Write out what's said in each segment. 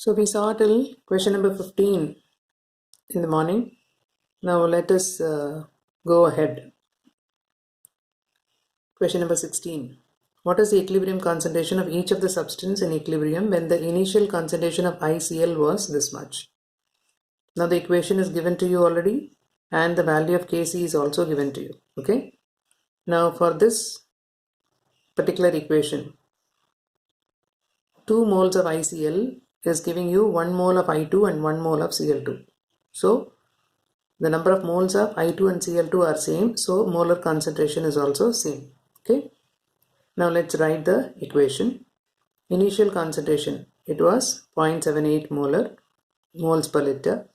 So we saw till question number 15 in the morning. Now let us go ahead. Question number 16. What is the equilibrium concentration of each of the substance in equilibrium when the initial concentration of ICl was this much? Now the equation is given to you already and the value of Kc is also given to you. Okay. Now for this particular equation, 2 moles of ICl is giving you 1 mole of I2 and 1 mole of Cl2. So the number of moles of I2 and Cl2 are same, so molar concentration is also same. Okay. Now let's write the equation. Initial concentration, it was 0.78 moles per liter,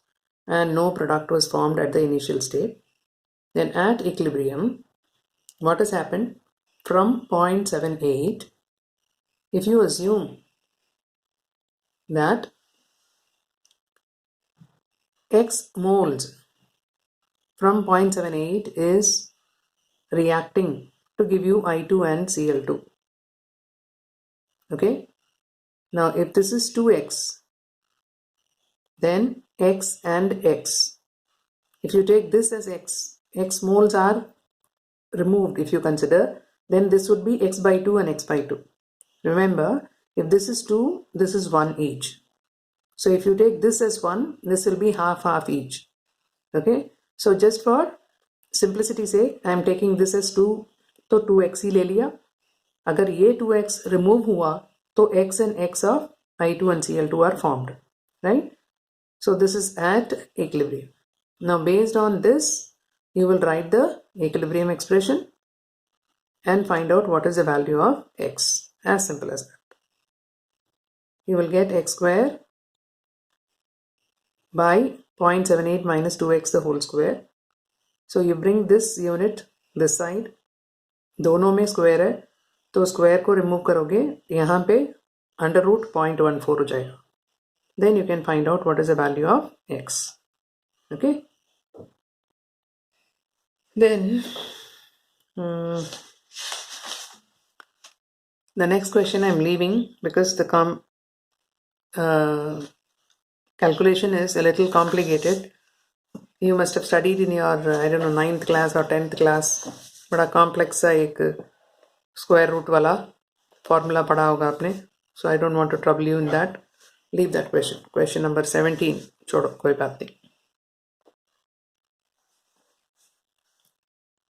and no product was formed at the initial state. Then at equilibrium, what has happened? From 0.78, if you assume that X moles from 0.78 is reacting to give you I2 and Cl2. Okay. Now if this is 2x, then x and x. If you take this as x moles are removed if you consider, then this would be x by 2 and x by 2. Remember, if this is 2, this is 1 each. So if you take this as 1, this will be half each. Okay. So just for simplicity sake, I am taking this as 2, तो 2x ही ले लिया. अगर ये 2x remove हुआ, तो x and x of I2 and Cl2 are formed, right? So this is at equilibrium. Now based on this, you will write the equilibrium expression and find out what is the value of x. As simple as that. You will get x square by 0.78 minus 2x the whole square. So you bring this unit this side. दोनों में square है, तो square को remove करोगे, यहाँ पे under root 0.14 हो जाएगा. Then you can find out what is the value of x. Okay. Then the next question I'm leaving because the calculation is a little complicated. You must have studied in your 9th class or 10th class. बड़ा complex सा एक square root वाला formula पढ़ा होगा आपने. So I don't want to trouble you in that. Leave that question. Question number 17. छोड़ो, कोई बात नहीं.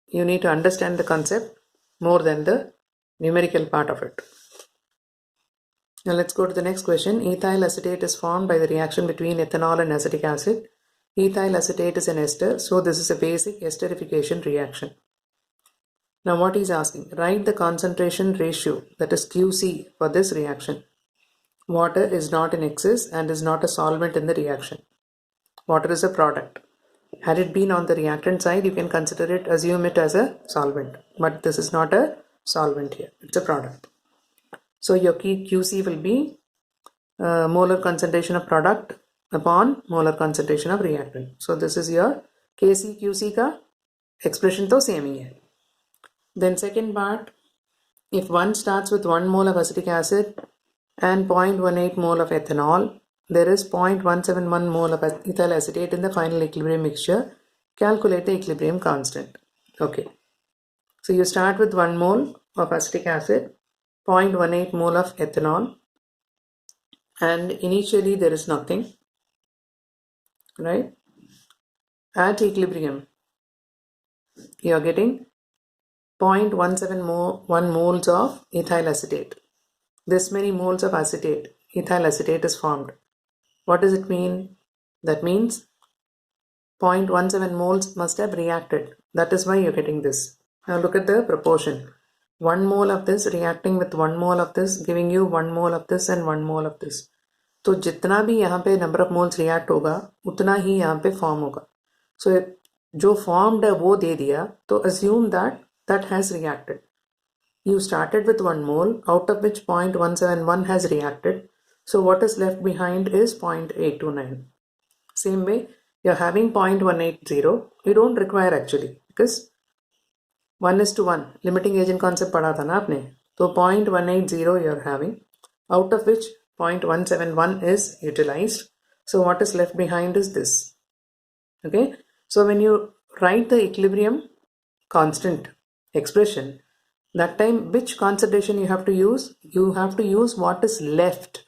You need to understand the concept more than the numerical part of it. Now let's go to the next question. Ethyl acetate is formed by the reaction between ethanol and acetic acid. Ethyl acetate is an ester, so this is a basic esterification reaction. Now what he's asking, write the concentration ratio, that is QC, for this reaction. Water is not in excess and is not a solvent in the reaction. Water is a product. Had it been on the reactant side, you can consider it, assume it as a solvent. But this is not a solvent here. It's a product. So your key QC will be molar concentration of product upon molar concentration of reactant. So this is your Kc QC का expression तो same ही है. Then second part, if one starts with 1 mole of acetic acid and 0.18 mole of ethanol, there is 0.171 mole of ethyl acetate in the final equilibrium mixture. Calculate the equilibrium constant. Okay. So you start with 1 mole of acetic acid, 0.18 mole of ethanol, and initially there is nothing, right? At equilibrium, you are getting 0.171 moles of ethyl acetate. This many moles of acetate, ethyl acetate is formed. What does it mean? That means 0.17 moles must have reacted. That is why you're getting this. Now look at the proportion. 1 mole of this reacting with 1 mole of this, giving you 1 mole of this and 1 mole of this. तो जितना भी यहाँ पे number of moles react होगा, उतना ही यहाँ पे form होगा. So जो formed है वो दे दिया, तो assume that has reacted. You started with 1 mole, out of which 0.171 has reacted. So what is left behind is 0.829. Same way, you're having 0.180. You don't require actually, because 1:1 limiting agent concept पढ़ा था ना आपने. So 0.180 you're having, out of which 0.171 is utilized. So what is left behind is this. Okay. So when you write the equilibrium constant expression, that time which concentration you have to use? You have to use what is left,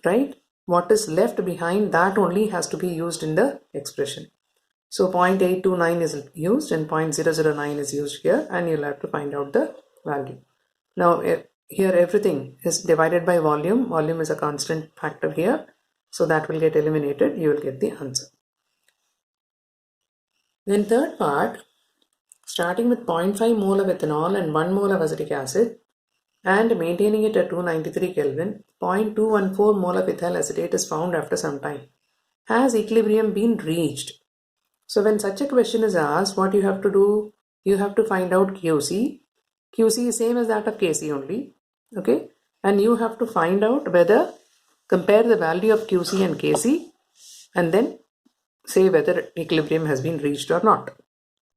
right? What is left behind, that only has to be used in the expression. So 0.829 is used and 0.009 is used here, and you'll have to find out the value. Now here everything is divided by volume. Volume is a constant factor here. So that will get eliminated. You will get the answer. Then third part, starting with 0.5 mole of ethanol and 1 mole of acetic acid and maintaining it at 293 Kelvin, 0.214 mole of ethyl acetate is found after some time. Has equilibrium been reached? So when such a question is asked, what you have to do? You have to find out QC. QC is same as that of KC only. Okay. And you have to find out whether, compare the value of QC and KC and then say whether equilibrium has been reached or not.